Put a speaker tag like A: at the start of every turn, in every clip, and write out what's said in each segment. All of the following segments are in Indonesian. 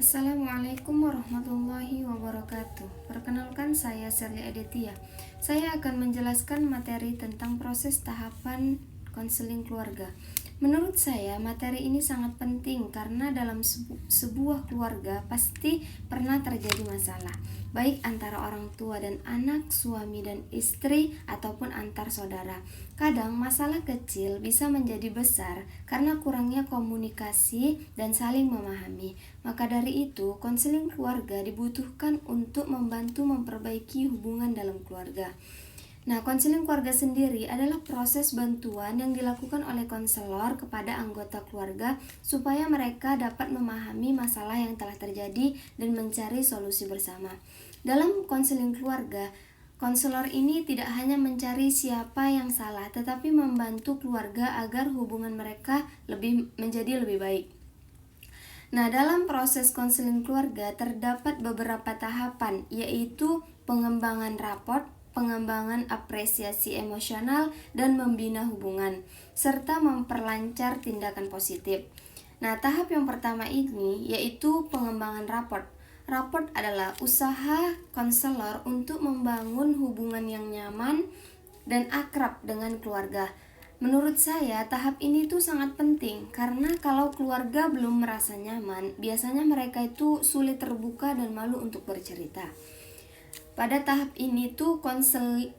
A: Assalamualaikum warahmatullahi wabarakatuh. Perkenalkan, saya Sherly Aditya. Saya akan menjelaskan materi tentang proses tahapan konseling keluarga. Menurut saya, materi ini sangat penting karena dalam sebuah keluarga pasti pernah terjadi masalah, baik antara orang tua dan anak, suami dan istri, ataupun antar saudara. Kadang masalah kecil bisa menjadi besar karena kurangnya komunikasi dan saling memahami. Maka dari itu, konseling keluarga dibutuhkan untuk membantu memperbaiki hubungan dalam keluarga. Nah, konseling keluarga sendiri adalah proses bantuan yang dilakukan oleh konselor kepada anggota keluarga supaya mereka dapat memahami masalah yang telah terjadi dan mencari solusi bersama. Dalam konseling keluarga, konselor ini tidak hanya mencari siapa yang salah, tetapi membantu keluarga agar hubungan mereka menjadi lebih baik. Nah, dalam proses konseling keluarga terdapat beberapa tahapan, yaitu pengembangan raport, pengembangan apresiasi emosional, dan membina hubungan, serta memperlancar tindakan positif. Nah, tahap yang pertama ini yaitu pengembangan raport. Raport adalah usaha konselor untuk membangun hubungan yang nyaman dan akrab dengan keluarga. Menurut saya, tahap ini tuh sangat penting karena kalau keluarga belum merasa nyaman, biasanya mereka itu sulit terbuka dan malu untuk bercerita. Pada tahap ini tuh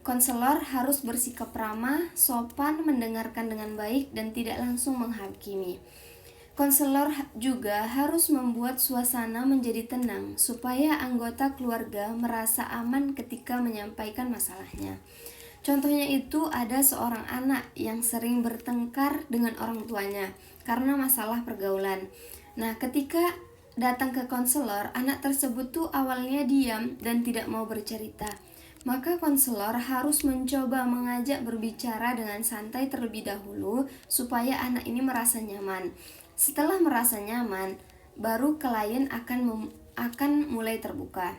A: konselor harus bersikap ramah, sopan, mendengarkan dengan baik, dan tidak langsung menghakimi. Konselor juga harus membuat suasana menjadi tenang supaya anggota keluarga merasa aman ketika menyampaikan masalahnya. Contohnya itu ada seorang anak yang sering bertengkar dengan orang tuanya karena masalah pergaulan. Nah, ketika datang ke konselor, anak tersebut tuh awalnya diam dan tidak mau bercerita. Maka konselor harus mencoba mengajak berbicara dengan santai terlebih dahulu supaya anak ini merasa nyaman. Setelah merasa nyaman, baru klien akan mulai terbuka.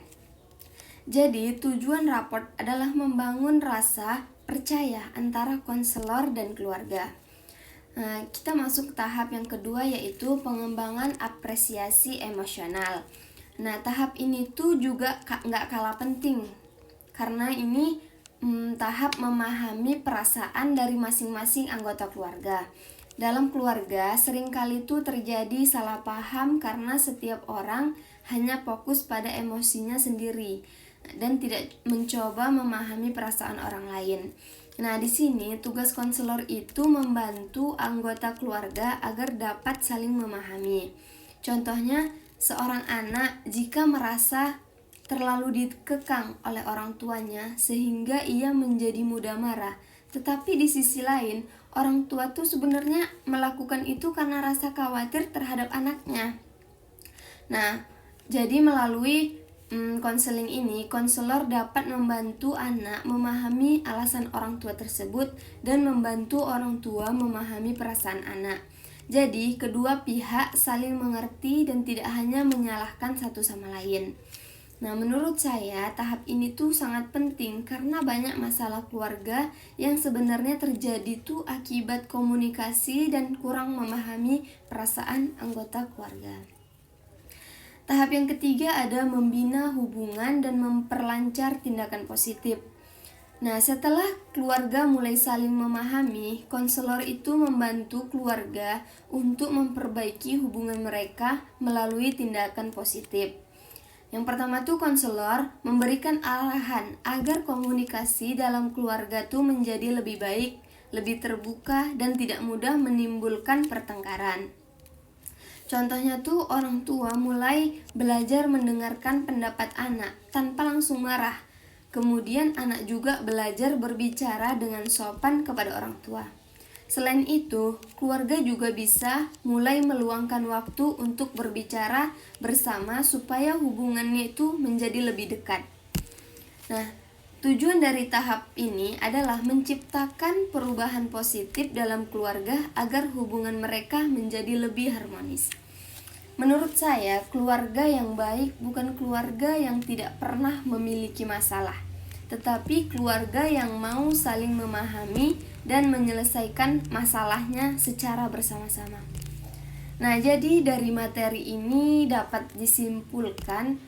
A: Jadi, tujuan raport adalah membangun rasa percaya antara konselor dan keluarga. Kita masuk ke tahap yang kedua, yaitu pengembangan apresiasi emosional. Nah, tahap ini tuh juga nggak kalah penting karena ini tahap memahami perasaan dari masing-masing anggota keluarga. Dalam keluarga seringkali tuh terjadi salah paham karena setiap orang hanya fokus pada emosinya sendiri dan tidak mencoba memahami perasaan orang lain. Nah, di sini tugas konselor itu membantu anggota keluarga agar dapat saling memahami. Contohnya, seorang anak jika merasa terlalu dikekang oleh orang tuanya sehingga ia menjadi mudah marah, tetapi di sisi lain, orang tua tuh sebenarnya melakukan itu karena rasa khawatir terhadap anaknya. Nah, jadi melalui konseling ini, konselor dapat membantu anak memahami alasan orang tua tersebut dan membantu orang tua memahami perasaan anak. Jadi, kedua pihak saling mengerti dan tidak hanya menyalahkan satu sama lain. Nah, menurut saya tahap ini tuh sangat penting karena banyak masalah keluarga yang sebenarnya terjadi tuh akibat komunikasi dan kurang memahami perasaan anggota keluarga. Tahap yang ketiga ada membina hubungan dan memperlancar tindakan positif. Nah, setelah keluarga mulai saling memahami, konselor itu membantu keluarga untuk memperbaiki hubungan mereka melalui tindakan positif. Yang pertama tuh konselor memberikan arahan agar komunikasi dalam keluarga tuh menjadi lebih baik, lebih terbuka, dan tidak mudah menimbulkan pertengkaran. Contohnya tuh orang tua mulai belajar mendengarkan pendapat anak tanpa langsung marah. Kemudian anak juga belajar berbicara dengan sopan kepada orang tua. Selain itu, keluarga juga bisa mulai meluangkan waktu untuk berbicara bersama supaya hubungannya itu menjadi lebih dekat. Nah, tujuan dari tahap ini adalah menciptakan perubahan positif dalam keluarga agar hubungan mereka menjadi lebih harmonis. Menurut saya, keluarga yang baik bukan keluarga yang tidak pernah memiliki masalah, tetapi keluarga yang mau saling memahami dan menyelesaikan masalahnya secara bersama-sama. Nah, jadi dari materi ini dapat disimpulkan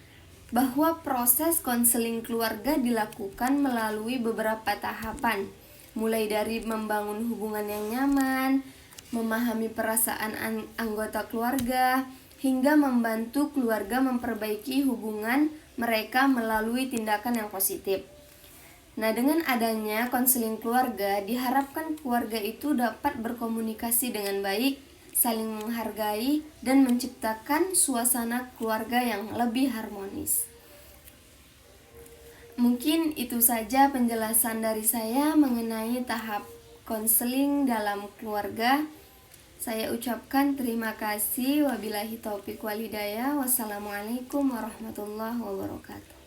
A: bahwa proses konseling keluarga dilakukan melalui beberapa tahapan, mulai dari membangun hubungan yang nyaman, memahami perasaan anggota keluarga, hingga membantu keluarga memperbaiki hubungan mereka melalui tindakan yang positif. Nah, dengan adanya konseling keluarga, diharapkan keluarga itu dapat berkomunikasi dengan baik, saling menghargai, dan menciptakan suasana keluarga yang lebih harmonis. Mungkin itu saja penjelasan dari saya mengenai tahap konseling dalam keluarga. Saya ucapkan terima kasih. Wabillahi taufiq walhidayah. Wassalamualaikum warahmatullahi wabarakatuh.